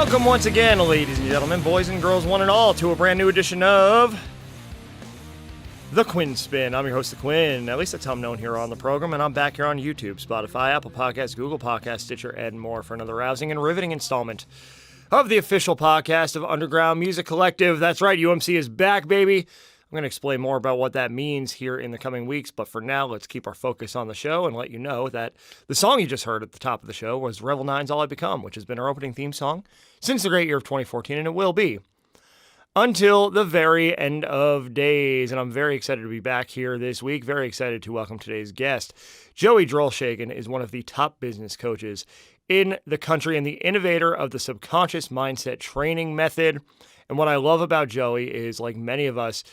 Welcome once again, ladies and gentlemen, boys and girls, one and all, to a brand new edition of The Quinn Spinn. I'm your host, The Quinn. At least that's how I'm known here on the program, and I'm back here on YouTube, Spotify, Apple Podcasts, Google Podcasts, Stitcher, and more for another rousing and riveting installment of the official podcast of Underground Music Collective. That's right, UMC is back, baby. I'm going to explain more about what that means here in the coming weeks, but for now, let's keep our focus on the show and let you know that the song you just heard at the top of the show was Revel 9's All I Become, which has been our opening theme song since the great year of 2014, and it will be until the very end of days. And I'm very excited to be back here this week, very excited to welcome today's guest. Joey Drolshagen is one of the top business coaches in the country and the innovator of the subconscious mindset training method. And what I love about Joey is, like many of us,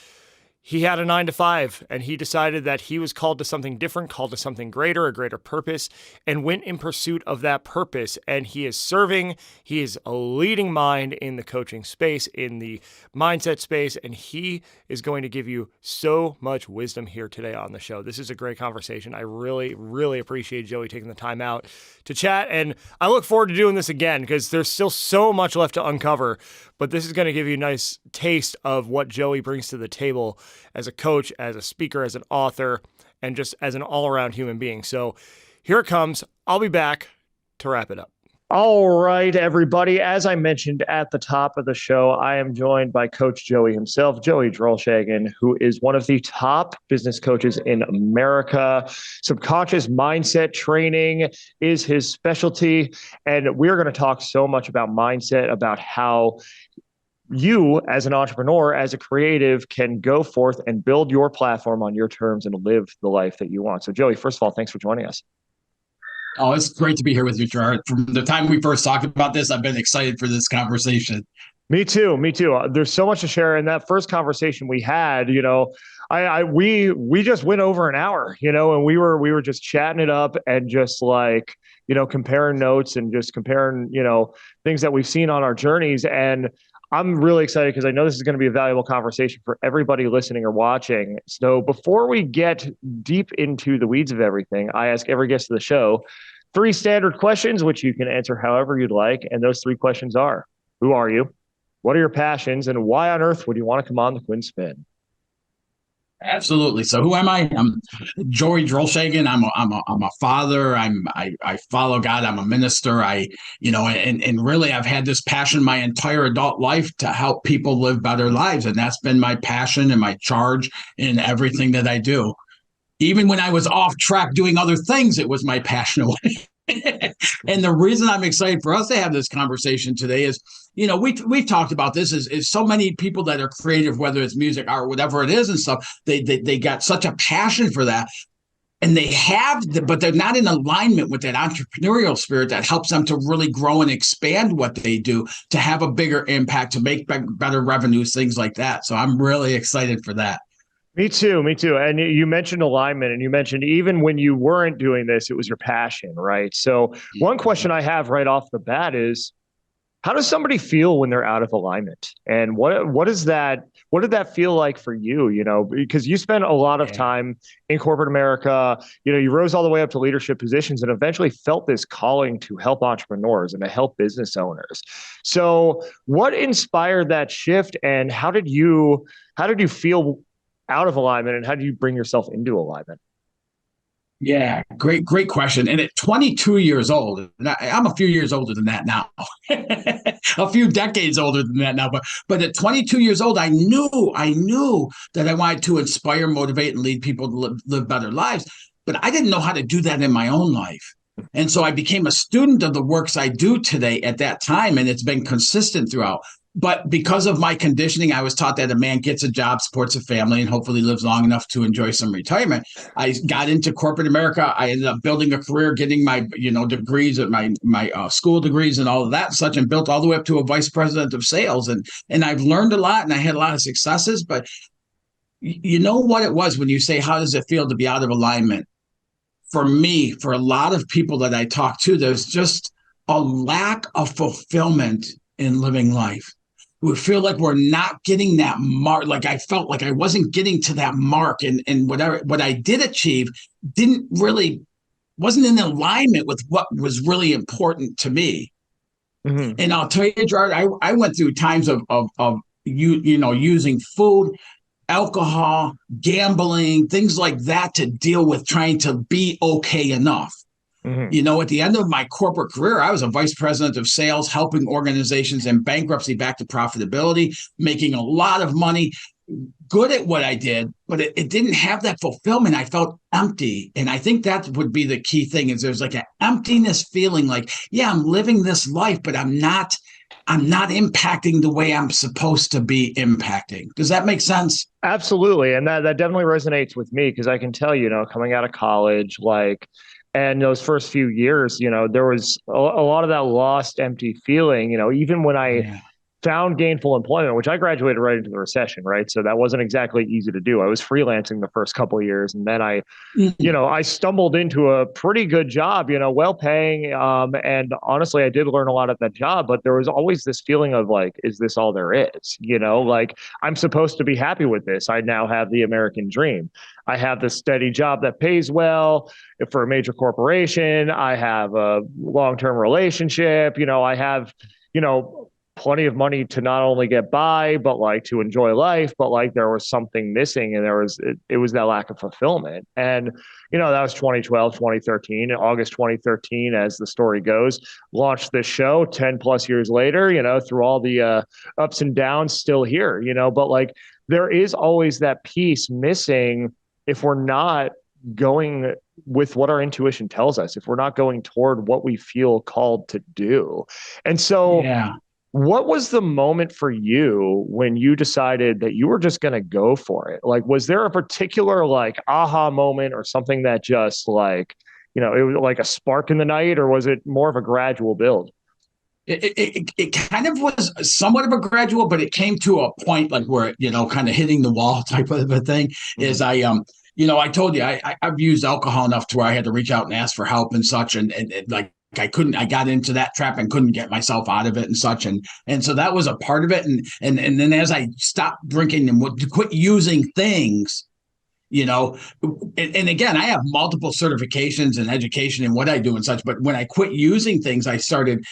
he had a 9-to-5 and he decided that he was called to something different, called to something greater, a greater purpose, and went in pursuit of that purpose. And he is serving, he is a leading mind in the coaching space, in the mindset space, and he is going to give you so much wisdom here today on the show. This is a great conversation. I really, really appreciate Joey taking the time out to chat, and I look forward to doing this again because there's still so much left to uncover, but this is going to give you a nice taste of what Joey brings to the table as a coach, as a speaker, as an author, and just as an all-around human being. So here it comes. I'll be back to wrap it up. All right, everybody. As I mentioned at the top of the show, I am joined by Coach Joey himself, Joey Drolshagen, who is one of the top business coaches in America. Subconscious mindset training is his specialty. And we're going to talk so much about mindset, about how you as an entrepreneur, as a creative, can go forth and build your platform on your terms and live the life that you want. So Joey, first of all, thanks for joining us. Oh, it's great to be here with you, Gerard. From the time we first talked about this, I've been excited for this conversation. Me too. There's so much to share. In that first conversation we had, we just went over an hour, and we were just chatting it up and just like, comparing notes and just comparing, things that we've seen on our journeys. And I'm really excited because I know this is going to be a valuable conversation for everybody listening or watching. So before we get deep into the weeds of everything, I ask every guest of the show 3 standard questions, which you can answer however you'd like. And those 3 questions are: who are you? What are your passions? And why on earth would you want to come on the Quinn Spinn? Absolutely. So who am I? I'm Joey Drolshagen. I'm a father. I follow God. I'm a minister. And really I've had this passion my entire adult life to help people live better lives. And that's been my passion and my charge in everything that I do. Even when I was off track doing other things, it was my passion. And the reason I'm excited for us to have this conversation today is, we've talked about this is so many people that are creative, whether it's music, art, whatever it is and stuff, they got such a passion for that. And but they're not in alignment with that entrepreneurial spirit that helps them to really grow and expand what they do, to have a bigger impact, to make better revenues, things like that. So I'm really excited for that. Me too. And you mentioned alignment, and you mentioned even when you weren't doing this, it was your passion, right? So one question I have right off the bat is, how does somebody feel when they're out of alignment? And what did that feel like for you? Because you spent a lot of time in corporate America, you rose all the way up to leadership positions and eventually felt this calling to help entrepreneurs and to help business owners. So what inspired that shift, and how did you feel out of alignment, and how do you bring yourself into alignment? Yeah, great question. And at 22 years old, and I'm a few years older than that now, a few decades older than that now, but at 22 years old, I knew that I wanted to inspire, motivate, and lead people to live better lives, but I didn't know how to do that in my own life. And so I became a student of the works I do today at that time, and it's been consistent throughout. But because of my conditioning, I was taught that a man gets a job, supports a family, and hopefully lives long enough to enjoy some retirement. I got into corporate America. I ended up building a career, getting my degrees, my school degrees and all of that and such, and built all the way up to a vice president of sales. And I've learned a lot, and I had a lot of successes. But you know what it was when you say, how does it feel to be out of alignment? For me, for a lot of people that I talk to, there's just a lack of fulfillment in living life. We feel like we're not getting that mark. Like I felt like I wasn't getting to that mark, and what I did achieve wasn't in alignment with what was really important to me. Hmm. And I'll tell you, Gerard, I went through times of using food, alcohol, gambling, things like that to deal with trying to be okay enough. Hmm. At the end of my corporate career, I was a vice president of sales, helping organizations in bankruptcy back to profitability, making a lot of money, good at what I did, but it didn't have that fulfillment. I felt empty. And I think that would be the key thing is there's like an emptiness feeling like, yeah, I'm living this life, but I'm not impacting the way I'm supposed to be impacting. Does that make sense? Absolutely. And that definitely resonates with me because I can tell, coming out of college, like, and those first few years, there was a lot of that lost, empty feeling, even when I Yeah. found gainful employment, which I graduated right into the recession, right? So that wasn't exactly easy to do. I was freelancing the first couple of years, and then Mhm. I stumbled into a pretty good job, well paying. And honestly, I did learn a lot at that job, but there was always this feeling of like, is this all there is? Like I'm supposed to be happy with this. I now have the American dream. I have this steady job that pays well for a major corporation. I have a long-term relationship. I have, you know, plenty of money to not only get by, but like to enjoy life. But like there was something missing, and it was that lack of fulfillment. And that was 2012, 2013. In August 2013, as the story goes, launched this show 10 plus years later, through all the ups and downs, still here, but like there is always that piece missing if we're not going with what our intuition tells us, if we're not going toward what we feel called to do. And so, Yeah. what was the moment for you when you decided that you were just going to go for it? Like, was there a particular like aha moment or something that just like, it was like a spark in the night, or was it more of a gradual build? It kind of was somewhat of a gradual, but it came to a point like where, kind of hitting the wall type of a thing is Mm-hmm. I told you I've used alcohol enough to where I had to reach out and ask for help and such. And like, I got into that trap and couldn't get myself out of it and such. And so that was a part of it. And then as I stopped drinking and would quit using things, you know and again, I have multiple certifications and education in what I do and such, but when I quit using things, I started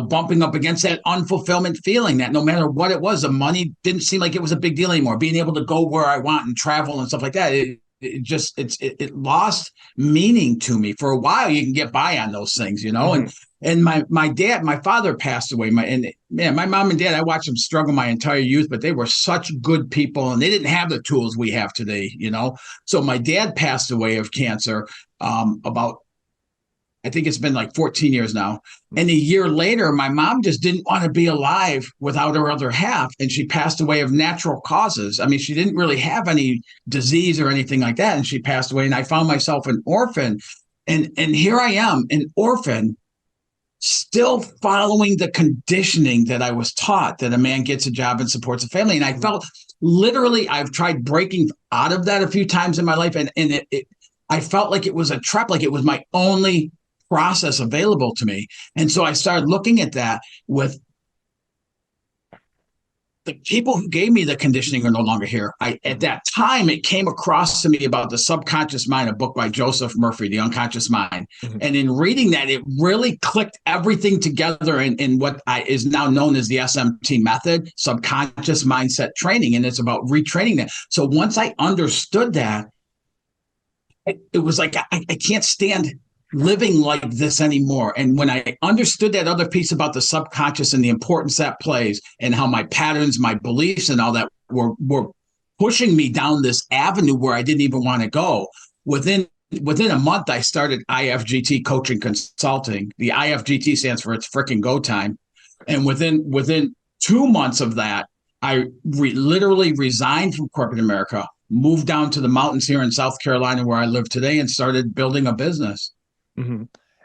bumping up against that unfulfillment feeling that no matter what it was, the money didn't seem like it was a big deal anymore. Being able to go where I want and travel and stuff like that, it lost meaning to me. For a while you can get by on those things, Mm-hmm. and my father passed away. My mom and dad, I watched them struggle my entire youth, but they were such good people, and they didn't have the tools we have today. So my dad passed away of cancer, about, I think it's been like 14 years now. And a year later, my mom just didn't want to be alive without her other half. And she passed away of natural causes. I mean, she didn't really have any disease or anything like that. And she passed away. And I found myself an orphan. And here I am, an orphan, still following the conditioning that I was taught that a man gets a job and supports a family. And I felt literally, I've tried breaking out of that a few times in my life. And I felt like it was a trap, like it was my only process available to me. And so I started looking at that with the people who gave me the conditioning are no longer here. At that time, it came across to me about the subconscious mind, a book by Joseph Murphy, The Unconscious Mind. Mm-hmm. And in reading that, it really clicked everything together in what is now known as the SMT method, subconscious mindset training. And it's about retraining that. So once I understood that, it was like, I can't stand living like this anymore. And when I understood that other piece about the subconscious and the importance that plays, and how my patterns, my beliefs, and all that were pushing me down this avenue where I didn't even want to go, within a month, I started IFGT Coaching Consulting. The IFGT stands for It's Frickin' Go Time. And within 2 months of that, I literally resigned from corporate America, moved down to the mountains here in South Carolina where I live today, and started building a business. Mm-hmm.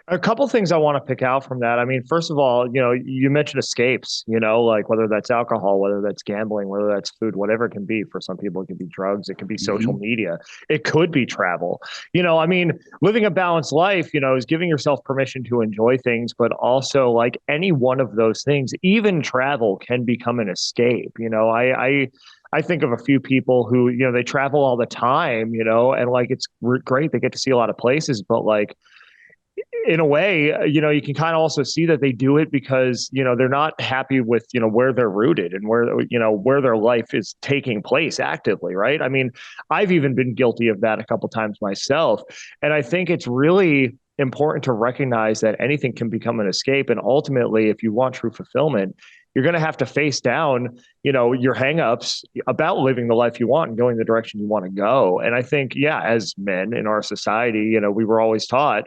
A couple things I want to pick out from that. I mean, first of all, you mentioned escapes, like whether that's alcohol, whether that's gambling, whether that's food, whatever it can be. For some people, it can be drugs, it can be social Mm-hmm. media, it could be travel. I mean, living a balanced life, is giving yourself permission to enjoy things, but also like any one of those things, even travel can become an escape. I think of a few people who, they travel all the time, and like it's great. They get to see a lot of places, but like in a way, you can kind of also see that they do it because, they're not happy with, where they're rooted and where their life is taking place actively. Right. I mean, I've even been guilty of that a couple times myself. And I think it's really important to recognize that anything can become an escape. And ultimately, if you want true fulfillment, you're going to have to face down, your hangups about living the life you want and going the direction you want to go. And I think, yeah, as men in our society, we were always taught,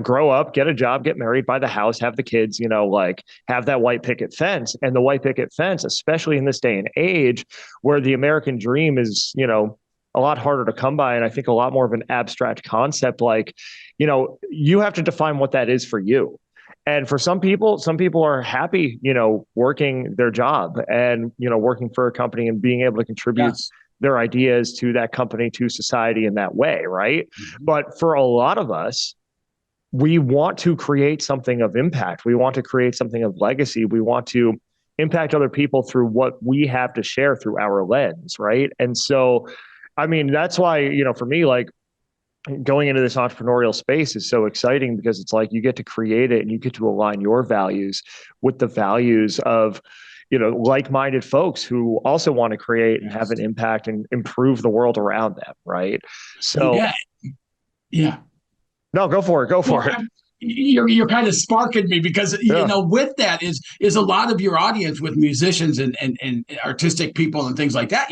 grow up, get a job, get married, buy the house, have the kids, like have that white picket fence. And the white picket fence, especially in this day and age where the American dream is, a lot harder to come by. And I think a lot more of an abstract concept, like, you have to define what that is for you. And for some people are happy, working their job and, working for a company and being able to contribute their ideas to that company, to society in that way. Right. Mm-hmm. But for a lot of us, we want to create something of impact. We want to create something of legacy. We want to impact other people through what we have to share through our lens. Right. And so, I mean, that's why, for me, like, going into this entrepreneurial space is so exciting because it's like you get to create it and you get to align your values with the values of, like-minded folks who also want to create and have an impact and improve the world around them. Right. So yeah. No, go for it. Go for it. You're kind of sparking me because, with that is a lot of your audience with musicians and artistic people and things like that.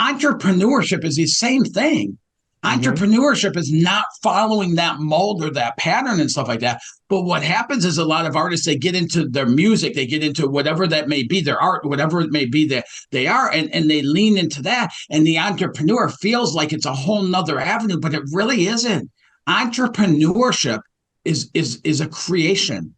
Entrepreneurship is the same thing. Entrepreneurship is not following that mold or that pattern and stuff like that. But what happens is a lot of artists, they get into their music, they get into whatever that may be, their art, whatever it may be that they are, and they lean into that. And the entrepreneur feels like it's a whole nother avenue, but it really isn't. Entrepreneurship is a creation.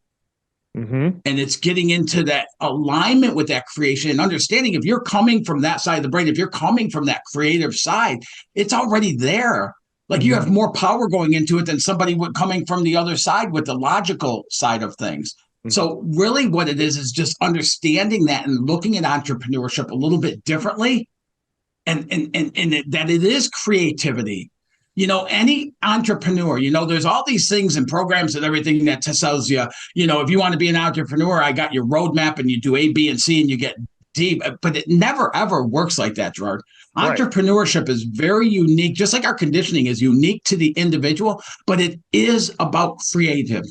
Mm-hmm. And it's getting into that alignment with that creation and understanding if you're coming from that side of the brain, if you're coming from that creative side, it's already there. Like you have more power going into it than somebody coming from the other side with the logical side of things. Mm-hmm. So really what it is just understanding that and looking at entrepreneurship a little bit differently and that it is creativity. Any entrepreneur, there's all these things and programs and everything that tells you, if you want to be an entrepreneur, I got your roadmap and you do A, B, and C and you get D. But it never, ever works like that, Gerard. Right. Entrepreneurship is very unique, just like our conditioning is unique to the individual, but it is about creation.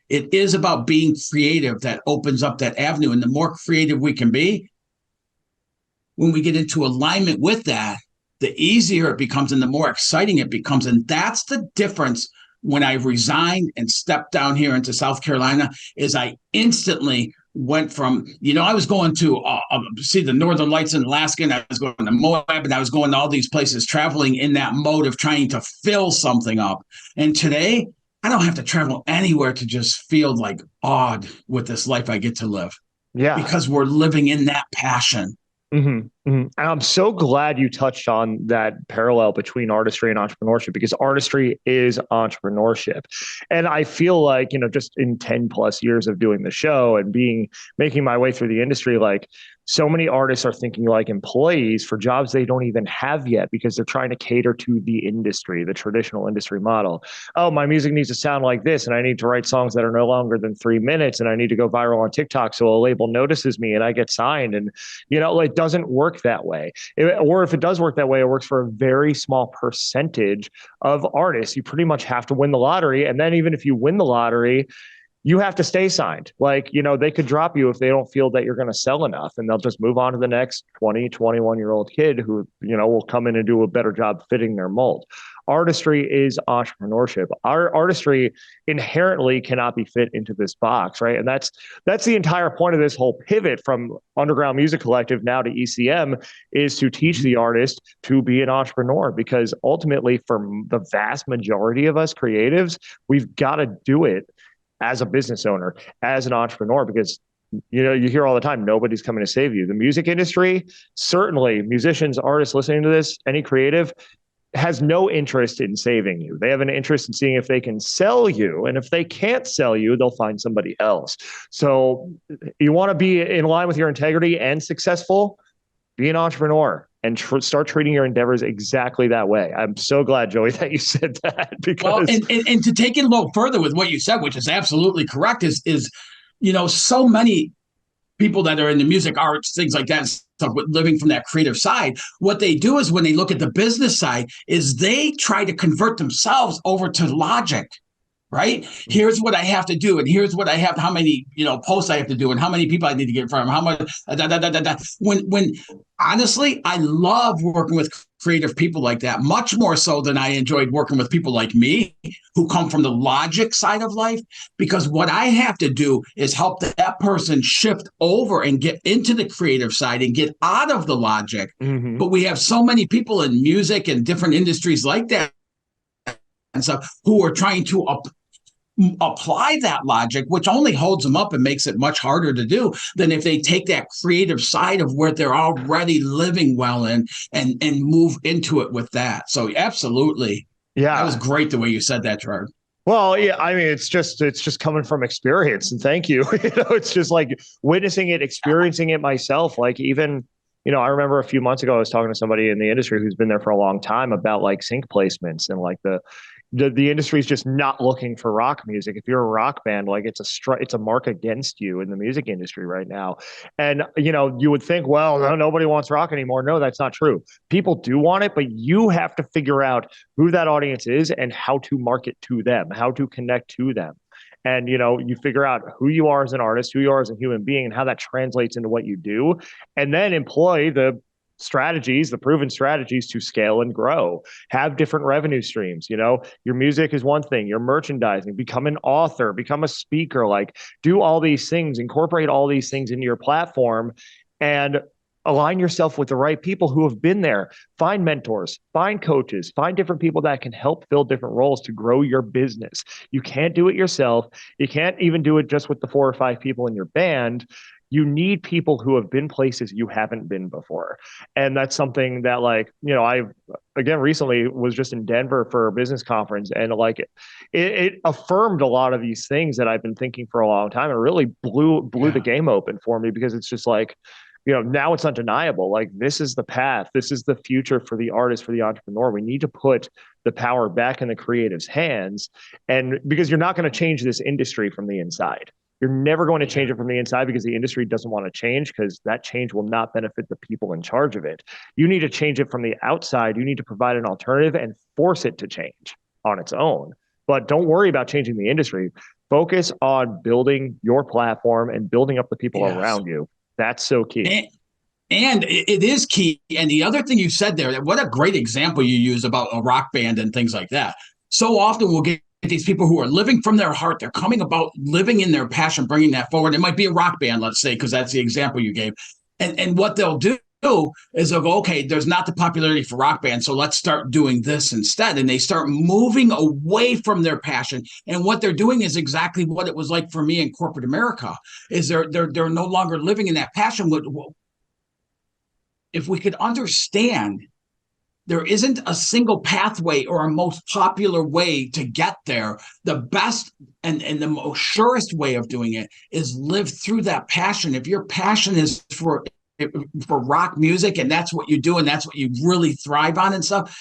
It is about being creative that opens up that avenue. And the more creative we can be, when we get into alignment with that, the easier it becomes and the more exciting it becomes. And that's the difference when I resigned and stepped down here into South Carolina is I instantly went from, I was going to see the Northern Lights in Alaska, and I was going to Moab, and I was going to all these places, traveling in that mode of trying to fill something up. And today, I don't have to travel anywhere to just feel like awed with this life I get to live. Yeah. Because we're living in that passion. Mm-hmm, mm-hmm. And I'm so glad you touched on that parallel between artistry and entrepreneurship, because artistry is entrepreneurship. And I feel like, just in 10 plus years of doing the show and making my way through the industry, like so many artists are thinking like employees for jobs they don't even have yet because they're trying to cater to the industry, the traditional industry model. Oh, my music needs to sound like this, and I need to write songs that are no longer than 3 minutes, and I need to go viral on TikTok so a label notices me and I get signed. And, it doesn't work that way. Or if it does work that way, it works for a very small percentage of artists. You pretty much have to win the lottery. And then even if you win the lottery, you have to stay signed. Like, they could drop you if they don't feel that you're going to sell enough, and they'll just move on to the next 20, 21-year-old kid who, will come in and do a better job fitting their mold. Artistry is entrepreneurship. Our artistry inherently cannot be fit into this box, right? And that's the entire point of this whole pivot from Underground Music Collective now to ECM, is to teach the artist to be an entrepreneur, because ultimately for the vast majority of us creatives, we've got to do it as a business owner, as an entrepreneur, because you hear all the time, nobody's coming to save you. The music industry, certainly musicians, artists listening to this, any creative, has no interest in saving you. They have an interest in seeing if they can sell you. And if they can't sell you, they'll find somebody else. So you want to be in line with your integrity and successful, be an entrepreneur. and start treating your endeavors exactly that way. I'm so glad, Joey, that you said that, Well, because and to take it a little further with what you said, which is absolutely correct, is so many people that are in the music, arts, things like that, stuff, living from that creative side, what they do is when they look at the business side, is they try to convert themselves over to logic. Right? Here's what I have to do, and here's what I have, how many posts I have to do, and how many people I need to get in front of, how much When honestly, I love working with creative people like that, much more so than I enjoyed working with people like me who come from the logic side of life, because what I have to do is help that person shift over and get into the creative side and get out of the logic. Mm-hmm. But we have so many people in music and different industries like that and stuff who are trying to apply that logic, which only holds them up and makes it much harder to do than if they take that creative side of where they're already living well in and move into it with that. So absolutely. Yeah. That was great the way you said that, Gerard. Well, yeah, I mean, it's just coming from experience, and thank you. It's just like witnessing it, experiencing it myself. Like, even, I remember a few months ago, I was talking to somebody in the industry who's been there for a long time about like sync placements, and like the industry is just not looking for rock music. If you're a rock band, like it's a mark against you in the music industry right now. And you would think, well, no, nobody wants rock anymore. No, that's not true. People do want it, but you have to figure out who that audience is and how to market to them, how to connect to them. And you figure out who you are as an artist, who you are as a human being, and how that translates into what you do, and then employ the proven strategies to scale and grow, have different revenue streams. Your music is one thing, your merchandising, become an author, become a speaker, like do all these things, incorporate all these things into your platform, and align yourself with the right people who have been there. Find mentors, find coaches, find different people that can help fill different roles to grow your business. You can't do it yourself. You can't even do it just with the 4 or 5 people in your band. You need people who have been places you haven't been before. And that's something that, like, I, again, recently was just in Denver for a business conference, and like it affirmed a lot of these things that I've been thinking for a long time. It really blew the game open for me, because it's just like, now it's undeniable. Like, this is the path. This is the future for the artist, for the entrepreneur. We need to put the power back in the creative's hands. And because you're not going to change this industry from the inside. You're never going to change it from the inside, because the industry doesn't want to change, because that change will not benefit the people in charge of it. You need to change it from the outside. You need to provide an alternative and force it to change on its own. But don't worry about changing the industry. Focus on building your platform and building up the people around you. That's so key. And it is key. And the other thing you said there, what a great example you use about a rock band and things like that. So often we'll get these people who are living from their heart. They're coming about living in their passion, bringing that forward. It might be a rock band, let's say, because that's the example you gave. And what they'll do is they'll go, okay, there's not the popularity for rock bands, so let's start doing this instead. And they start moving away from their passion. And what they're doing is exactly what it was like for me in corporate America, is they're no longer living in that passion. If we could understand there isn't a single pathway or a most popular way to get there. The best and the most surest way of doing it is live through that passion. If your passion is for rock music and that's what you do and that's what you really thrive on and stuff,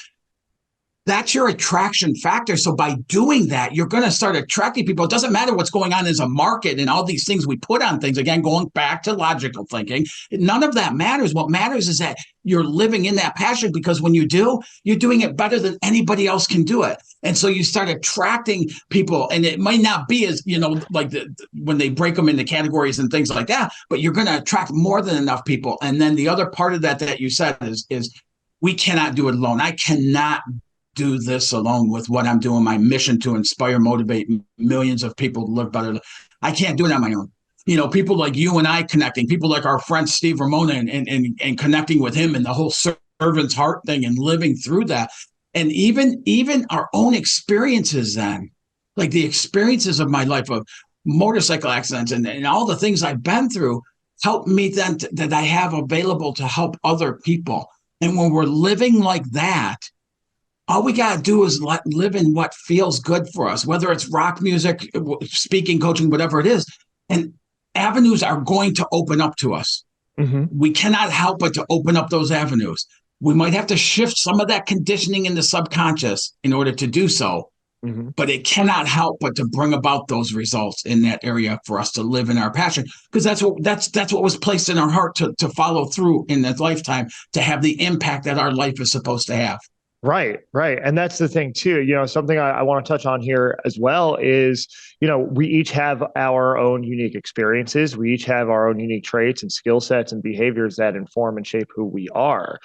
that's your attraction factor. So by doing that, you're going to start attracting people. It doesn't matter what's going on as a market and all these things we put on things. Again, going back to logical thinking, none of that matters. What matters is that you're living in that passion, because when you do, you're doing it better than anybody else can do it. And so you start attracting people, and it might not be as, like when they break them into categories and things like that, but you're going to attract more than enough people. And then the other part of that you said is we cannot do it alone. I cannot do this alone with what I'm doing, my mission to inspire, motivate millions of people to live better. I can't do it on my own. People like you and I connecting, people like our friend Steve Ramona and connecting with him and the whole servant's heart thing and living through that. And even our own experiences then, like the experiences of my life of motorcycle accidents and all the things I've been through help me then that I have available to help other people. And when we're living like that, all we got to do is live in what feels good for us, whether it's rock music, speaking, coaching, whatever it is. And avenues are going to open up to us. Mm-hmm. We cannot help but to open up those avenues. we might have to shift some of that conditioning in the subconscious in order to do so. Mm-hmm. But it cannot help but to bring about those results in that area for us to live in our passion, because that's what was placed in our heart to follow through in this lifetime, to have the impact that our life is supposed to have. Right, right. And that's the thing too. Something I want to touch on here as well is, we each have our own unique experiences. We each have our own unique traits and skill sets and behaviors that inform and shape who we are.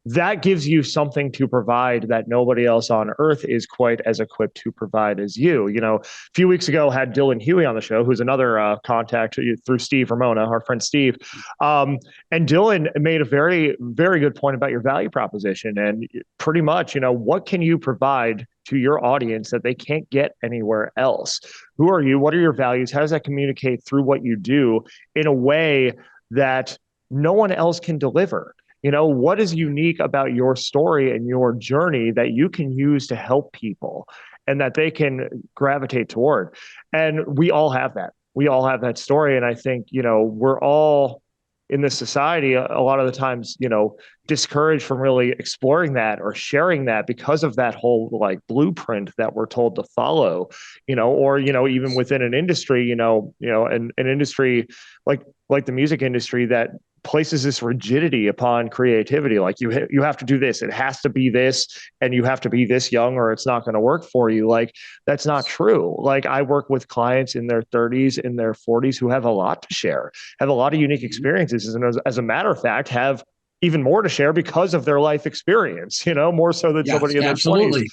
That gives you something to provide that nobody else on earth is quite as equipped to provide as you. A few weeks ago, had Dylan Huey on the show, who's another contact through Steve Ramona, our friend Steve. And Dylan made a very, very good point about your value proposition. And pretty much, what can you provide to your audience that they can't get anywhere else? Who are you? What are your values? How does that communicate through what you do in a way that no one else can deliver? What is unique about your story and your journey that you can use to help people and that they can gravitate toward? And we all have that. We all have that story. And I think, we're all in this society a lot of the times, discouraged from really exploring that or sharing that because of that whole like blueprint that we're told to follow, or, even within an industry, an industry like the music industry that places this rigidity upon creativity. Like you have to do this, it has to be this, and you have to be this young or it's not going to work for you. Like that's not true. Like I work with clients in their 30s, in their 40s who have a lot to share, have a lot of unique experiences, and as a matter of fact, have even more to share because of their life experience, more so than somebody in their 20s,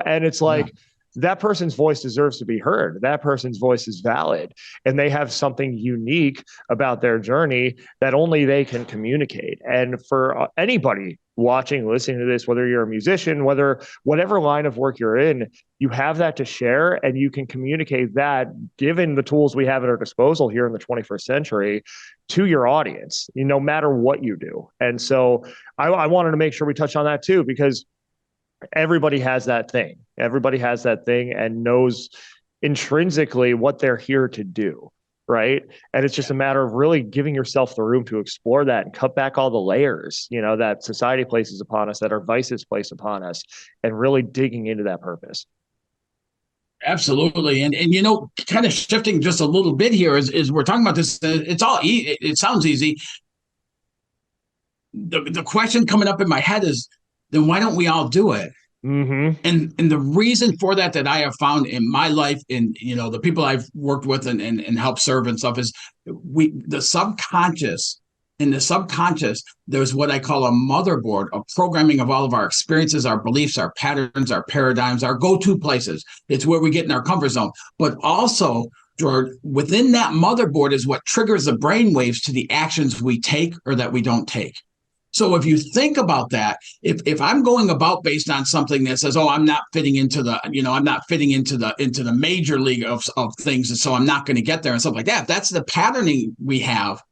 and it's like, that person's voice deserves to be heard. That person's voice is valid, and they have something unique about their journey that only they can communicate. And for anybody watching, listening to this, whether you're a musician, whatever line of work you're in, you have that to share, and you can communicate that, given the tools we have at our disposal here in the 21st century, to your audience, no matter what you do. And so I wanted to make sure we touch on that too, because everybody has that thing. Everybody has that thing and knows intrinsically what they're here to do. Right. And it's just a matter of really giving yourself the room to explore that and cut back all the layers, that society places upon us, that our vices place upon us, and really digging into that purpose. Absolutely. And kind of shifting just a little bit here is we're talking about this. It's all it sounds easy. The question coming up in my head is, then why don't we all do it? Mm-hmm. And the reason for that I have found in my life, in the people I've worked with and helped serve and stuff, is the subconscious. In the subconscious, there's what I call a motherboard, a programming of all of our experiences, our beliefs, our patterns, our paradigms, our go-to places. It's where we get in our comfort zone. But also, George, within that motherboard is what triggers the brain waves to the actions we take or that we don't take. So if you think about that, if I'm going about based on something that says, oh, I'm not fitting into the major league of things, and so I'm not going to get there and stuff like that, if that's the patterning we have,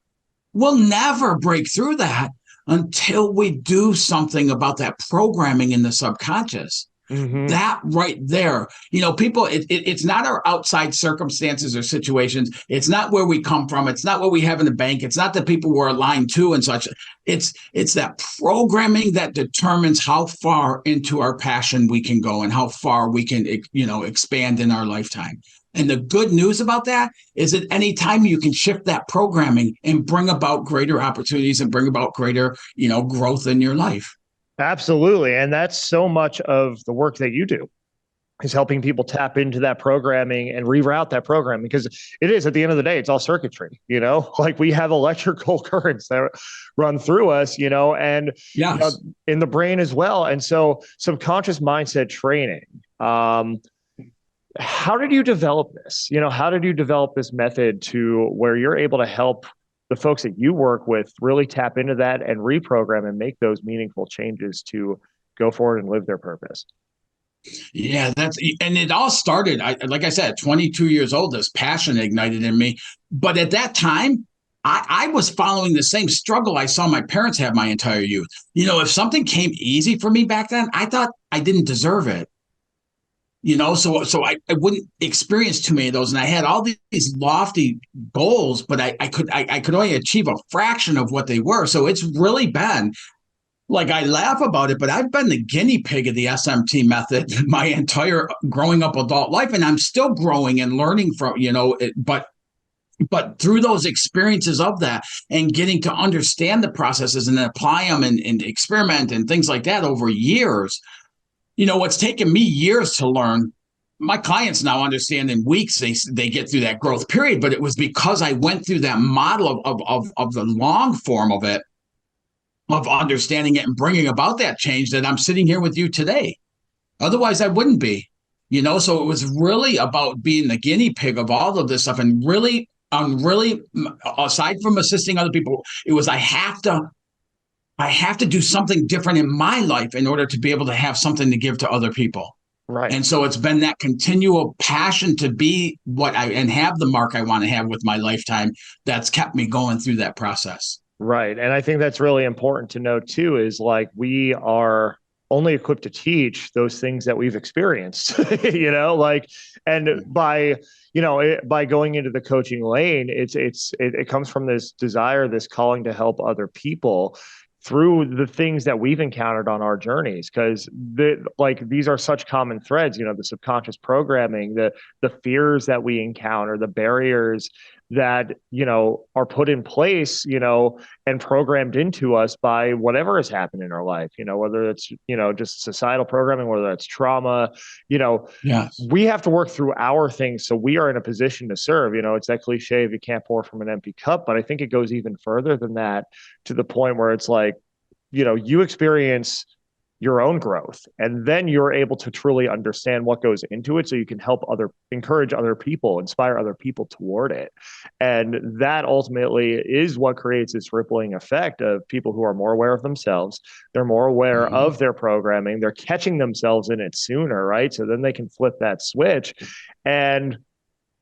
we'll never break through that until we do something about that programming in the subconscious. Mm-hmm. That right there, people, it's not our outside circumstances or situations. It's not where we come from. It's not what we have in the bank. It's not the people we're aligned to and such. It's that programming that determines how far into our passion we can go and how far we can, expand in our lifetime. And the good news about that is that anytime you can shift that programming and bring about greater opportunities and bring about greater, growth in your life. Absolutely. And that's so much of the work that you do, is helping people tap into that programming and reroute that programming, because it is, at the end of the day, it's all circuitry, like we have electrical currents that run through us, and yes. In the brain as well. And so subconscious mindset training, how did you develop this? How did you develop this method to where you're able to help the folks that you work with really tap into that and reprogram and make those meaningful changes to go forward and live their purpose? Yeah, and it all started, like I said, 22 years old, this passion ignited in me. But at that time, I was following the same struggle I saw my parents have my entire youth. If something came easy for me back then, I thought I didn't deserve it. So I wouldn't experience too many of those. And I had all these lofty goals, but I could only achieve a fraction of what they were. So it's really been like I laugh about it, but I've been the guinea pig of the SMT method my entire growing up adult life, and I'm still growing and learning from, but through those experiences of that and getting to understand the processes and apply them and experiment and things like that over years, what's taken me years to learn, my clients now understand in weeks. They get through that growth period, but it was because I went through that model of the long form of it, of understanding it and bringing about that change, that I'm sitting here with you today. Otherwise, I wouldn't be. So it was really about being the guinea pig of all of this stuff, and really, aside from assisting other people, it was I have to do something different in my life in order to be able to have something to give to other people. Right. And so it's been that continual passion to be and have the mark I want to have with my lifetime that's kept me going through that process. Right. And I think that's really important to know too, is like, we are only equipped to teach those things that we've experienced, and by going into the coaching lane, it comes from this desire, this calling to help other people through the things that we've encountered on our journeys, because these are such common threads, the subconscious programming, the fears that we encounter, the barriers that are put in place, and programmed into us by whatever has happened in our life, whether it's just societal programming, whether that's trauma. Yes. We have to work through our things so we are in a position to serve. It's that cliche, if you can't pour from an empty cup, but I think it goes even further than that, to the point where it's like, you experience your own growth, and then you're able to truly understand what goes into it, so you can encourage other people, inspire other people toward it. And that ultimately is what creates this rippling effect of people who are more aware of themselves. They're more aware of their programming. They're catching themselves in it sooner, right? So then they can flip that switch. And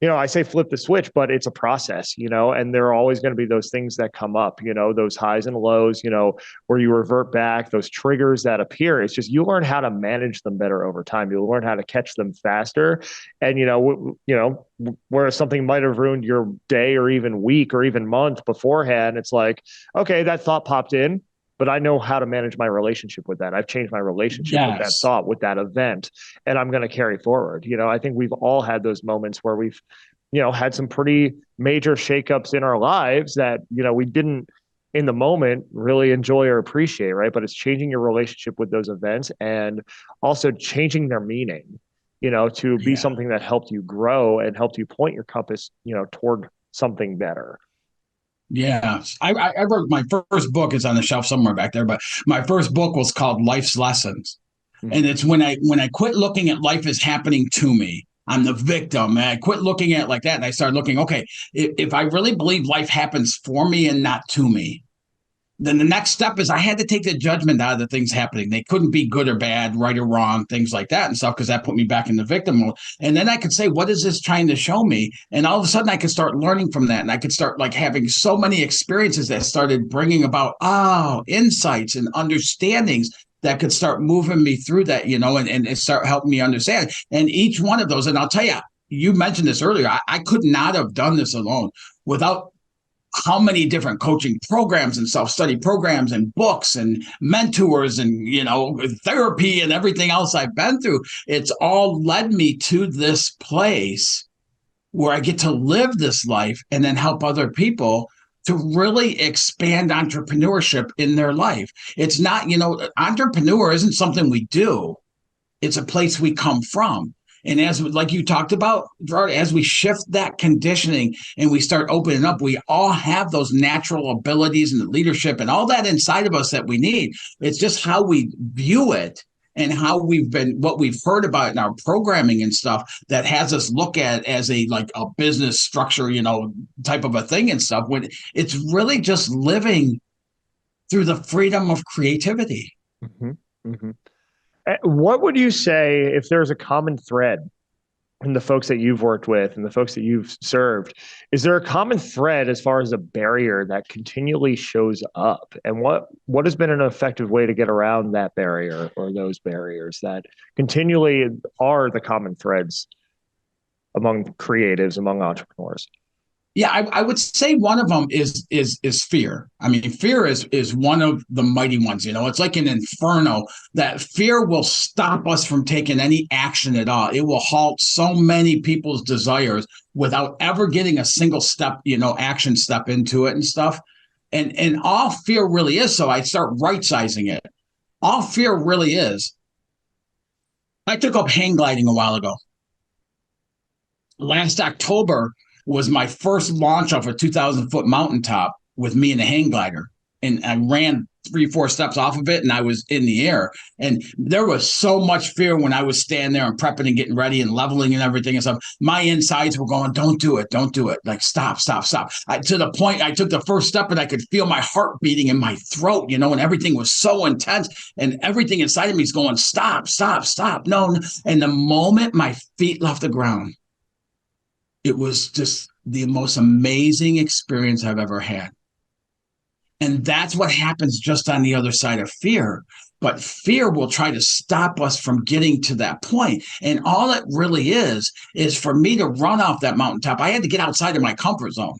I say flip the switch, but it's a process, and there are always going to be those things that come up, those highs and lows, where you revert back, those triggers that appear. It's just, you learn how to manage them better over time. You learn how to catch them faster. And, whereas something might have ruined your day or even week or even month beforehand, it's like, okay, that thought popped in, but I know how to manage my relationship with that. I've changed my relationship with that thought, with that event, and I'm going to carry forward. I think we've all had those moments where we've, had some pretty major shakeups in our lives that, we didn't in the moment really enjoy or appreciate, right? But it's changing your relationship with those events, and also changing their meaning, to be something that helped you grow and helped you point your compass, toward something better. Yeah, I wrote my first book is on the shelf somewhere back there, but my first book was called Life's Lessons. Mm-hmm. And it's when I quit looking at life as happening to me. I'm the victim. And I quit looking at it like that. And I started looking, okay, if I really believe life happens for me and not to me, then the next step is I had to take the judgment out of the things happening. They couldn't be good or bad, right or wrong, things like that and stuff, because that put me back in the victim mode. And then I could say, what is this trying to show me? And all of a sudden I could start learning from that. And I could start having so many experiences that started bringing about, insights and understandings that could start moving me through that, and start helping me understand. And each one of those, and I'll tell you, you mentioned this earlier, I could not have done this alone without how many different coaching programs and self-study programs and books and mentors and, therapy and everything else I've been through. It's all led me to this place where I get to live this life and then help other people to really expand entrepreneurship in their life. It's not, entrepreneur isn't something we do. It's a place we come from. And like you talked about, Gerard, as we shift that conditioning and we start opening up, we all have those natural abilities and the leadership and all that inside of us that we need. It's just how we view it and how what we've heard about in our programming and stuff that has us look at it as a business structure, type of a thing and stuff, when it's really just living through the freedom of creativity. Mm-hmm. Mm-hmm. What would you say, if there's a common thread in the folks that you've worked with and the folks that you've served, is there a common thread as far as a barrier that continually shows up? And what has been an effective way to get around that barrier or those barriers that continually are the common threads among creatives, among entrepreneurs? Yeah, I would say one of them is fear. I mean, fear is one of the mighty ones. It's like an inferno that fear will stop us from taking any action at all. It will halt so many people's desires without ever getting a single step, action step into it and stuff. And all fear really is. So I start right sizing it. All fear really is. I took up hang gliding a while ago. Last October was my first launch off a 2,000-foot mountaintop with me and a hang glider. And I ran 3, 4 steps off of it and I was in the air. And there was so much fear when I was standing there and prepping and getting ready and leveling and everything and stuff. My insides were going, don't do it. Don't do it. Like, stop. To the point I took the first step and I could feel my heart beating in my throat, and everything was so intense and everything inside of me is going, stop. No. And the moment my feet left the ground, it was just the most amazing experience I've ever had. And that's what happens just on the other side of fear. But fear will try to stop us from getting to that point. And all it really is for me to run off that mountaintop, I had to get outside of my comfort zone,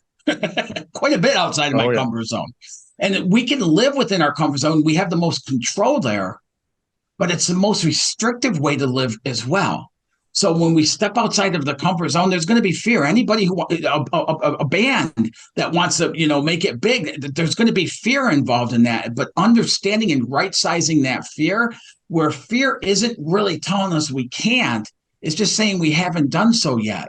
quite a bit outside of my comfort zone. And we can live within our comfort zone. We have the most control there, but it's the most restrictive way to live as well. So when we step outside of the comfort zone, there's going to be fear. Anybody who a band that wants to, make it big, there's going to be fear involved in that. But understanding and right sizing that fear, where fear isn't really telling us we can't, it's just saying we haven't done so yet.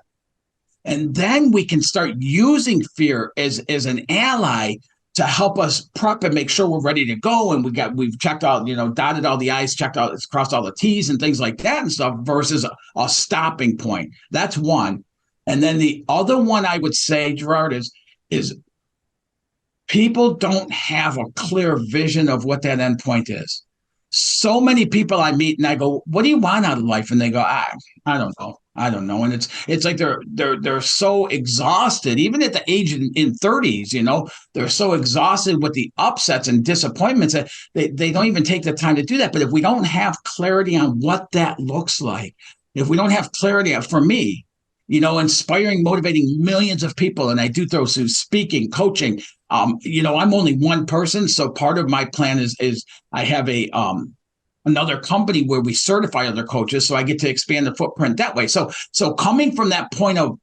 And then we can start using fear as an ally to help us prep and make sure we're ready to go. And we've checked out, dotted all the I's, crossed all the T's and things like that and stuff versus a stopping point. That's one. And then the other one I would say, Gerard, is people don't have a clear vision of what that end point is. So many people I meet and I go, what do you want out of life? And they go, I don't know. And it's like they're so exhausted, even at the age in 30s, they're so exhausted with the upsets and disappointments that they don't even take the time to do that. But if we don't have clarity on what that looks like, if we don't have clarity for me, inspiring, motivating millions of people, and I do those through speaking, coaching. I'm only one person, so part of my plan is I have another company where we certify other coaches, so I get to expand the footprint that way. So coming from that point of,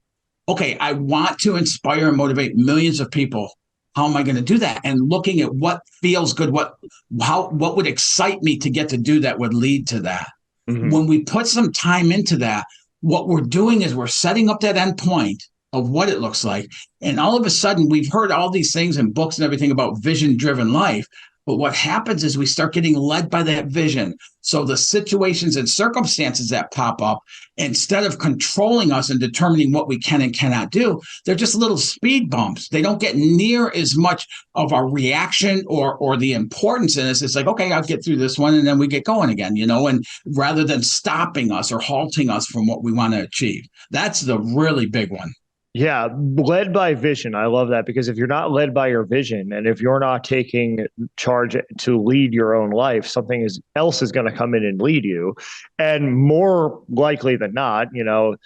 okay, I want to inspire and motivate millions of people. How am I going to do that? And looking at what feels good, what would excite me to get to do that would lead to that. Mm-hmm. When we put some time into that, what we're doing is we're setting up that end point of what it looks like. And all of a sudden, we've heard all these things in books and everything about vision-driven life. But what happens is we start getting led by that vision. So the situations and circumstances that pop up, instead of controlling us and determining what we can and cannot do, they're just little speed bumps. They don't get near as much of a reaction or the importance in this. It's like, okay, I'll get through this one and then we get going again, and rather than stopping us or halting us from what we want to achieve. That's the really big one. Yeah, led by vision. I love that, because if you're not led by your vision and if you're not taking charge to lead your own life, something else is going to come in and lead you. And more likely than not, the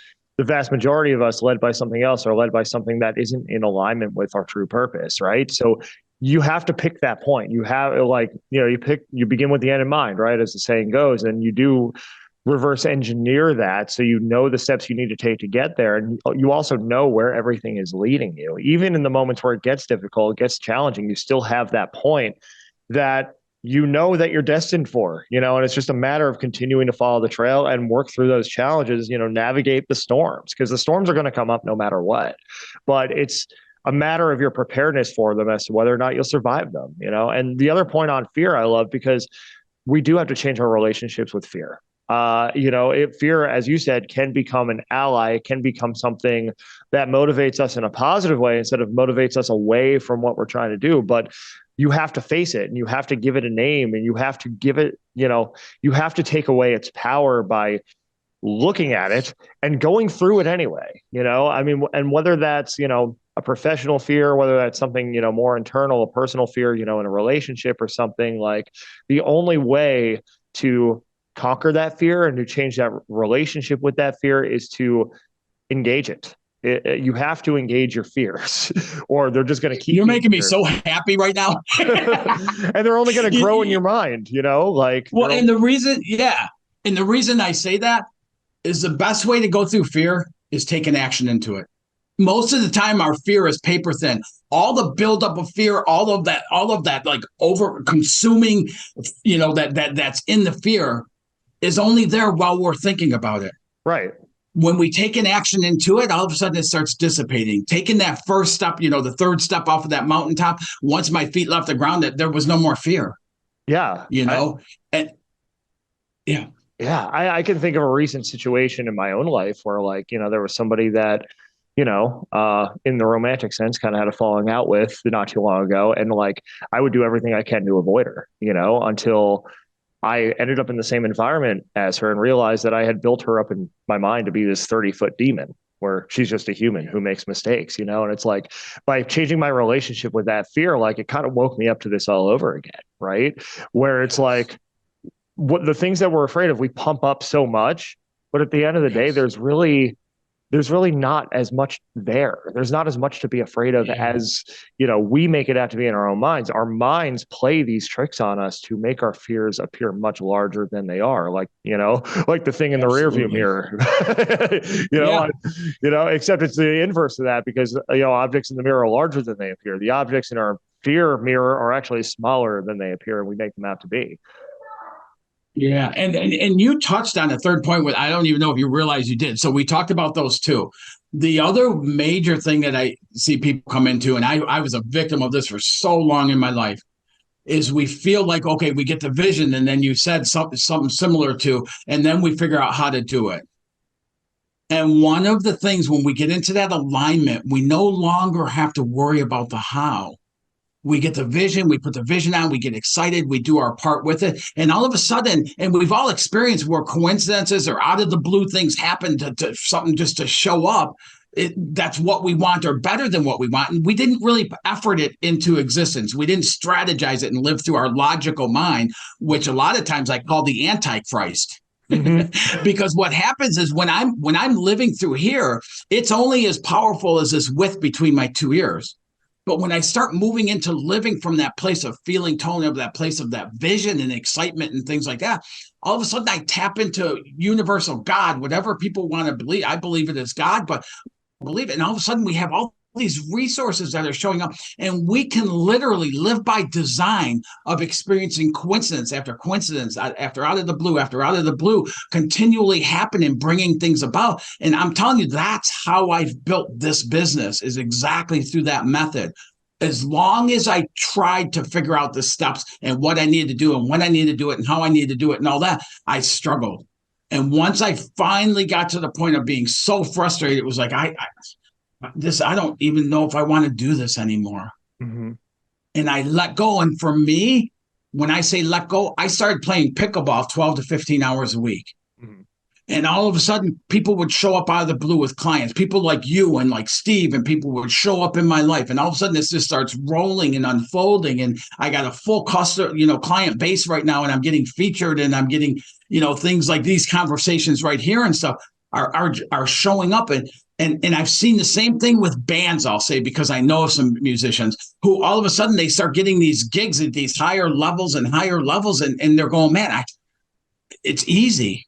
vast majority of us led by something else are led by something that isn't in alignment with our true purpose, right? So you have to pick that point. You have you begin with the end in mind, right? As the saying goes, and you do reverse engineer that so the steps you need to take to get there. And you also know where everything is leading you. Even in the moments where it gets difficult, it gets challenging, you still have that point that that you're destined for, and it's just a matter of continuing to follow the trail and work through those challenges, navigate the storms, because the storms are going to come up no matter what. But it's a matter of your preparedness for them as to whether or not you'll survive them, And the other point on fear I love, because we do have to change our relationships with fear. Fear, as you said, can become an ally. It can become something that motivates us in a positive way instead of motivates us away from what we're trying to do. But you have to face it and you have to give it a name, and you have to give it, you have to take away its power by looking at it and going through it anyway, and whether that's, a professional fear, whether that's something, more internal, a personal fear, in a relationship or something, like the only way to conquer that fear and to change that relationship with that fear is to engage it, You have to engage your fears or they're just going to keep You're making me fears. so happy right now. And they're only going to grow in your mind, like. Well, and the reason I say that is the best way to go through fear is take an action into it. Most of the time our fear is paper thin. All the buildup of fear, all of that like over consuming, that's in the fear is only there while we're thinking about it. Right. When we take an action into it, all of a sudden it starts dissipating. Taking that first step, the third step off of that mountaintop, once my feet left the ground, there was no more fear. Yeah. And yeah. Yeah. I can think of a recent situation in my own life where there was somebody that, in the romantic sense, kind of had a falling out with not too long ago. And I would do everything I can to avoid her, until I ended up in the same environment as her and realized that I had built her up in my mind to be this 30-foot demon where she's just a human who makes mistakes, and it's by changing my relationship with that fear, it kind of woke me up to this all over again. Right. Where it's what the things that we're afraid of, we pump up so much, but at the end of the day, there's really not as much there. There's not as much to be afraid of as, we make it out to be in our own minds. Our minds play these tricks on us to make our fears appear much larger than they are. Like the thing in the rearview mirror, except it's the inverse of that because, objects in the mirror are larger than they appear. The objects in our fear mirror are actually smaller than they appear, and we make them out to be. Yeah. And you touched on a third point with, I don't even know if you realize you did. So we talked about those two. The other major thing that I see people come into, and I was a victim of this for so long in my life, is we feel like, okay, we get the vision. And then you said something similar to, and then we figure out how to do it. And one of the things when we get into that alignment, we no longer have to worry about the how. We get the vision, we put the vision on, we get excited, we do our part with it. And all of a sudden, and we've all experienced where coincidences or out of the blue things happen to something just to show up. That's what we want or better than what we want. And we didn't really effort it into existence. We didn't strategize it and live through our logical mind, which a lot of times I call the Antichrist. Mm-hmm. Because what happens is when I'm living through here, it's only as powerful as this width between my two ears. But when I start moving into living from that place of feeling tone, of that place of that vision and excitement and things like that, all of a sudden I tap into universal God, whatever people want to believe. I believe it is God, but I believe it. And all of a sudden we have all these resources that are showing up, and we can literally live by design of experiencing coincidence after coincidence, after out of the blue, continually happening, bringing things about. And I'm telling you, that's how I've built this business, is exactly through that method. As long as I tried to figure out the steps and what I needed to do and when I needed to do it and how I needed to do it and all that, I struggled. And once I finally got to the point of being so frustrated, it was like, I don't even know if I want to do this anymore. Mm-hmm. And I let go. And for me, when I say let go, I started playing pickleball 12 to 15 hours a week. Mm-hmm. And all of a sudden, people would show up out of the blue with clients, people like you and like Steve, and people would show up in my life. And all of a sudden, this just starts rolling and unfolding. And I got a full customer, client base right now, and I'm getting featured, and I'm getting, things like these conversations right here and stuff are showing up. And I've seen the same thing with bands, I'll say, because I know of some musicians who all of a sudden they start getting these gigs at these higher levels, and they're going, man, it's easy.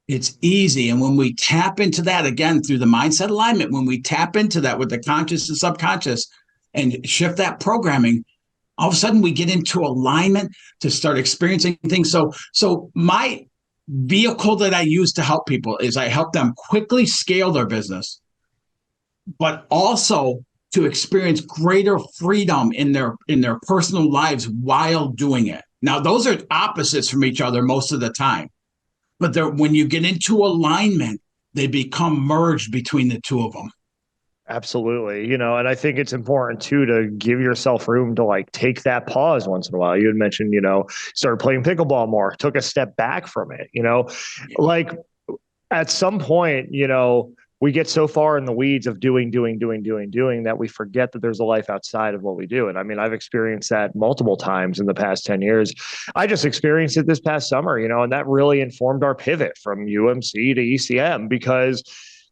It's easy. And when we tap into that again through the mindset alignment, when we tap into that with the conscious and subconscious and shift that programming, all of a sudden we get into alignment to start experiencing things. So my vehicle that I use to help people is I help them quickly scale their business, but also to experience greater freedom in their personal lives while doing it. Now, those are opposites from each other most of the time, but when you get into alignment, they become merged between the two of them. Absolutely. And I think it's important too to give yourself room to take that pause once in a while. You had mentioned, started playing pickleball more, took a step back from it, at some point, we get so far in the weeds of doing that we forget that there's a life outside of what we do. And I mean, I've experienced that multiple times in the past 10 years. I just experienced it this past summer, and that really informed our pivot from UMC to ECM, because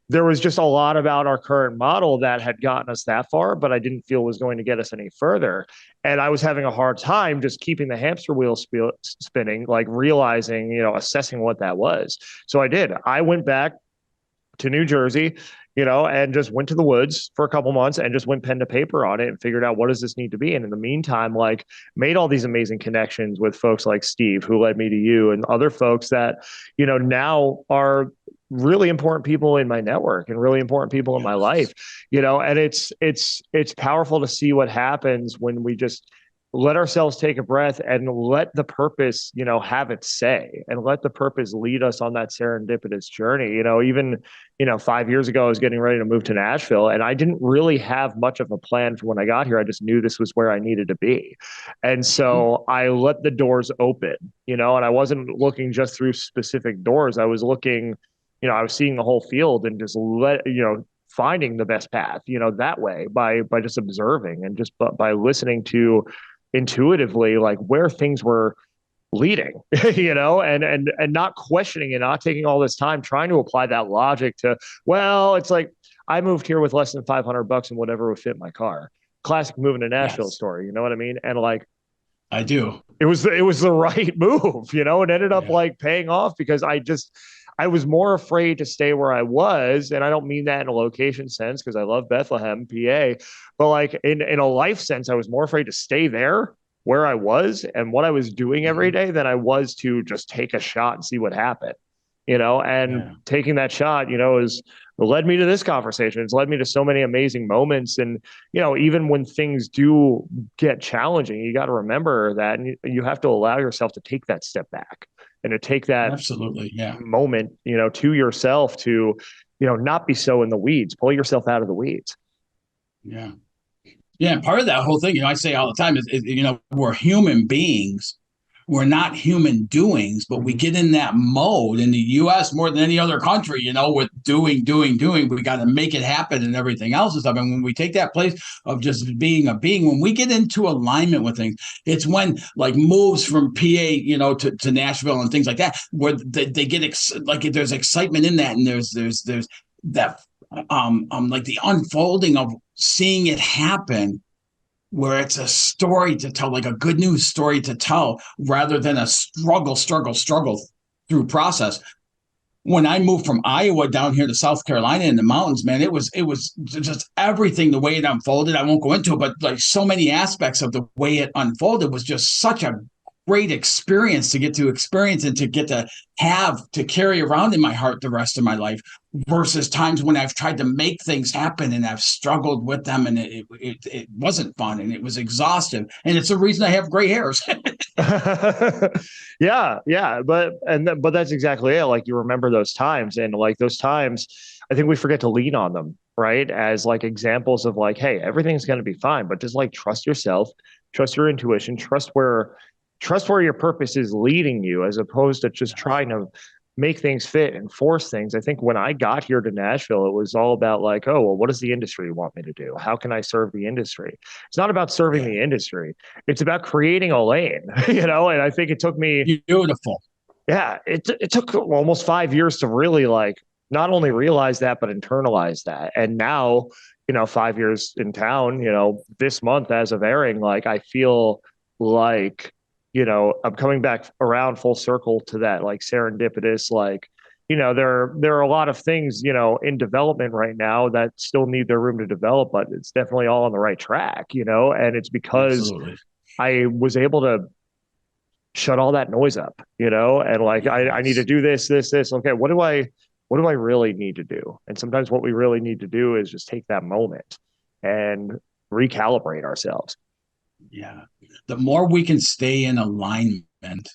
there was just a lot about our current model that had gotten us that far, but I didn't feel was going to get us any further. And I was having a hard time just keeping the hamster wheel spinning, like realizing, assessing what that was. So I did. I went back to New Jersey, and just went to the woods for a couple months and just went pen to paper on it and figured out what does this need to be. And in the meantime, like made all these amazing connections with folks like Steve, who led me to you, and other folks that, now are really important people in my network and really important people in my life, and it's powerful to see what happens when we just let ourselves take a breath and let the purpose, have its say, and let the purpose lead us on that serendipitous journey. Even, 5 years ago, I was getting ready to move to Nashville, and I didn't really have much of a plan for when I got here. I just knew this was where I needed to be. And so I let the doors open, and I wasn't looking just through specific doors. I was looking, I was seeing the whole field and just finding the best path, that way by just observing and just by listening to intuitively, like where things were leading, and not questioning and not taking all this time trying to apply that logic to, well, it's like I moved here with less than $500 and whatever would fit my car. Classic moving to Nashville story, you know what I mean? And like, I do. It was the right move, it ended up like paying off because I was more afraid to stay where I was. And I don't mean that in a location sense, because I love Bethlehem, PA, but like in a life sense, I was more afraid to stay there where I was and what I was doing every day than I was to just take a shot and see what happened, and taking that shot, is led me to this conversation. It's led me to so many amazing moments. And, even when things do get challenging, you got to remember that, and you have to allow yourself to take that step back and to take that moment, to yourself to, not be so in the weeds, pull yourself out of the weeds. Yeah. Yeah. And part of that whole thing, I say all the time is, we're human beings. We're not human doings, but we get in that mode in the U.S. more than any other country, with doing. We got to make it happen and everything else and stuff. And when we take that place of just being a being, when we get into alignment with things, it's when like moves from PA, to Nashville and things like that, where they get like there's excitement in that, and there's that like the unfolding of seeing it happen, where it's a story to tell, like a good news story to tell, rather than a struggle through process. When I moved from Iowa down here to South Carolina in the mountains, man, it was just everything, the way it unfolded. I won't go into it, but like so many aspects of the way it unfolded was just such a great experience to get to experience and to get to have to carry around in my heart the rest of my life, versus times when I've tried to make things happen and I've struggled with them, and it wasn't fun and it was exhaustive, and it's the reason I have gray hairs. Yeah, but that's exactly it. Like, you remember those times, and like those times, I think we forget to lean on them, right, as like examples of like, hey, everything's going to be fine, but just like trust yourself, trust your intuition, trust where your purpose is leading you, as opposed to just trying to make things fit and force things. I think when I got here to Nashville, it was all about like, oh, well, what does the industry want me to do? How can I serve the industry? It's not about serving the industry. It's about creating a lane, and I think it took me beautiful. Yeah. It took almost 5 years to really like not only realize that, but internalize that. And now, 5 years in town, this month as of airing, like I feel like, I'm coming back around full circle to that, like serendipitous, like, there are a lot of things, in development right now that still need their room to develop, but it's definitely all on the right track, and it's because I was able to shut all that noise up, and like, I need to do this. Okay. What do I really need to do? And sometimes what we really need to do is just take that moment and recalibrate ourselves. Yeah. The more we can stay in alignment,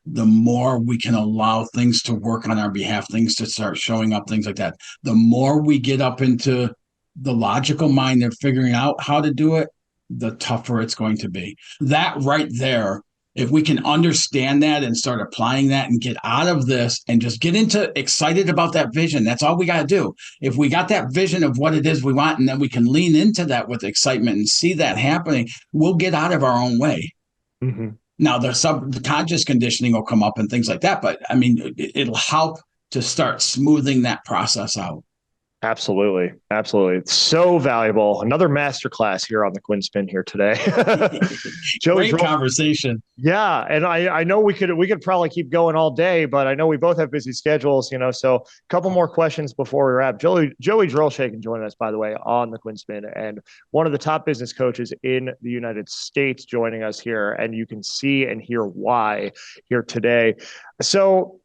the more we can allow things to work on our behalf, things to start showing up, things like that. The more we get up into the logical mind and figuring out how to do it, the tougher it's going to be. That right there, if we can understand that and start applying that and get out of this and just get into excited about that vision, that's all we got to do. If we got that vision of what it is we want, and then we can lean into that with excitement and see that happening, we'll get out of our own way. Mm-hmm. Now, the subconscious conditioning will come up and things like that, but I mean, it'll help to start smoothing that process out. Absolutely. Absolutely. It's so valuable. Another masterclass here on the Quinn Spin here today. Joey Great Drolshagen. conversation. Yeah, and I know we could probably keep going all day, but I know we both have busy schedules, so a couple more questions before we wrap. Joey Drolshagen joining us, by the way, on the Quinn Spin, and one of the top business coaches in the United States joining us here, and you can see and hear why here today. So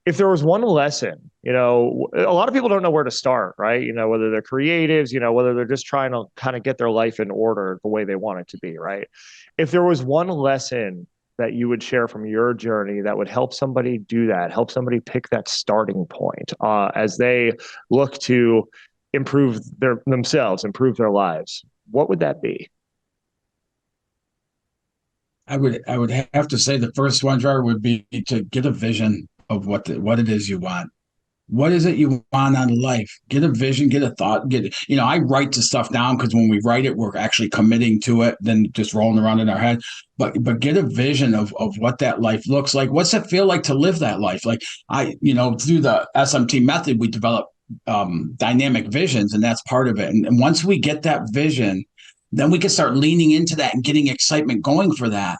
if there was one lesson, a lot of people don't know where to start, right? Whether they're creatives, whether they're just trying to kind of get their life in order the way they want it to be, right? If there was one lesson that you would share from your journey that would help somebody do that, help somebody pick that starting point as they look to improve themselves, improve their lives, what would that be? I would have to say the first one, Jar, would be to get a vision of what it is you want. What is it you want out of life? Get a vision, get a thought, I write the stuff down because when we write it, we're actually committing to it than just rolling around in our head. But get a vision of what that life looks like. What's it feel like to live that life? Like through the SMT method, we develop dynamic visions, and that's part of it. And once we get that vision, then we can start leaning into that and getting excitement going for that.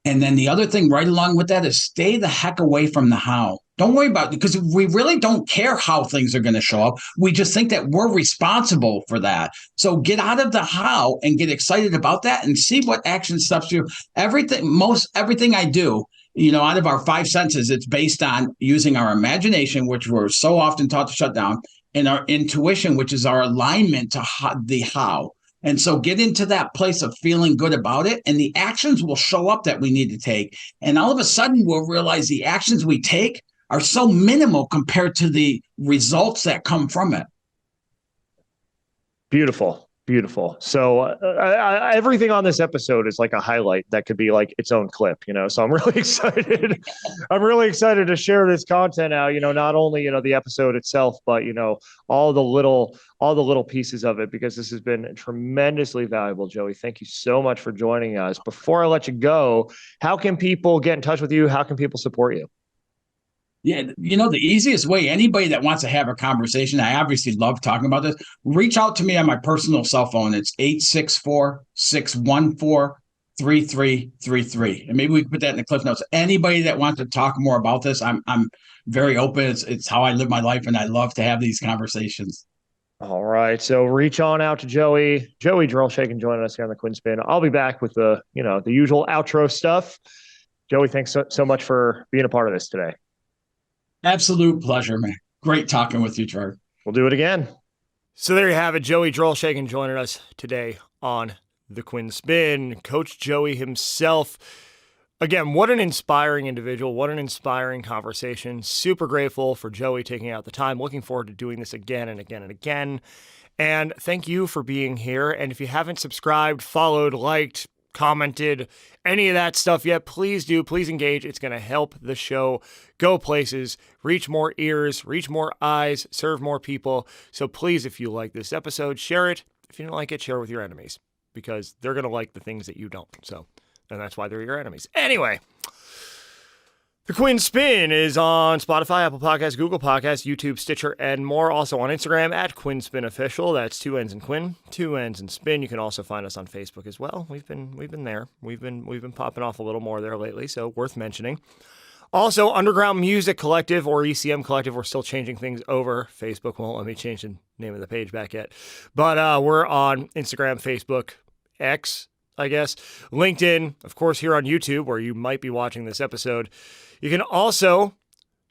And then the other thing right along with that is stay the heck away from the how. Don't worry about it because we really don't care how things are going to show up. We just think that we're responsible for that. So get out of the how and get excited about that and see what action steps you. Everything I do, out of our five senses, it's based on using our imagination, which we're so often taught to shut down, and our intuition, which is our alignment to the how. And so get into that place of feeling good about it, and the actions will show up that we need to take. And all of a sudden, we'll realize the actions we take are so minimal compared to the results that come from it. Beautiful. Beautiful. So everything on this episode is like a highlight that could be like its own clip, so I'm really excited. I'm really excited to share this content now, not only, the episode itself, but, all the little pieces of it, because this has been tremendously valuable. Joey, thank you so much for joining us. Before I let you go, how can people get in touch with you? How can people support you? Yeah, the easiest way, anybody that wants to have a conversation, I obviously love talking about this, reach out to me on my personal cell phone. It's 864-614-3333. And maybe we can put that in the cliff notes. Anybody that wants to talk more about this, I'm very open. It's how I live my life, and I love to have these conversations. All right. So reach on out to Joey Drolshagen joining us here on the Quinn Spin. I'll be back with the usual outro stuff. Joey, thanks so much for being a part of this today. Absolute pleasure, man. Great talking with you, Trevor. We'll do it again. So there you have it. Joey Drolshagen joining us today on the Quinn Spin. Coach Joey himself. Again, what an inspiring individual. What an inspiring conversation. Super grateful for Joey taking out the time. Looking forward to doing this again and again and again. And thank you for being here. And if you haven't subscribed, followed, liked, commented, any of that stuff yet, please do. Please engage. It's going to help the show go places, reach more ears, reach more eyes, serve more people. So please, if you like this episode, share it. If you don't like it, share it with your enemies, because they're going to like the things that you don't. And that's why they're your enemies. Anyway, the Quinn Spin is on Spotify, Apple Podcasts, Google Podcasts, YouTube, Stitcher, and more. Also on Instagram at Quinn Spin Official. That's 2 N's in Quinn, 2 N's in Spin. You can also find us on Facebook as well. We've been there. We've been popping off a little more there lately, so worth mentioning. Also, Underground Music Collective, or ECM Collective. We're still changing things over. Facebook won't let me change the name of the page back yet. But we're on Instagram, Facebook, X, I guess, LinkedIn, of course, here on YouTube, where you might be watching this episode. You can also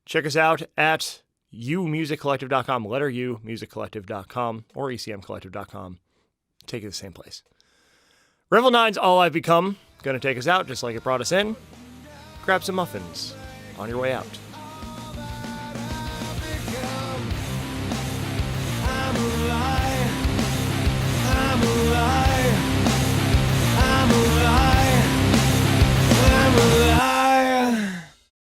check us out at umusiccollective.com, letter U, musiccollective.com, or ecmcollective.com. Take it to the same place. Revel 9's All I've Become. Going to take us out just like it brought us in. Grab some muffins on your way out.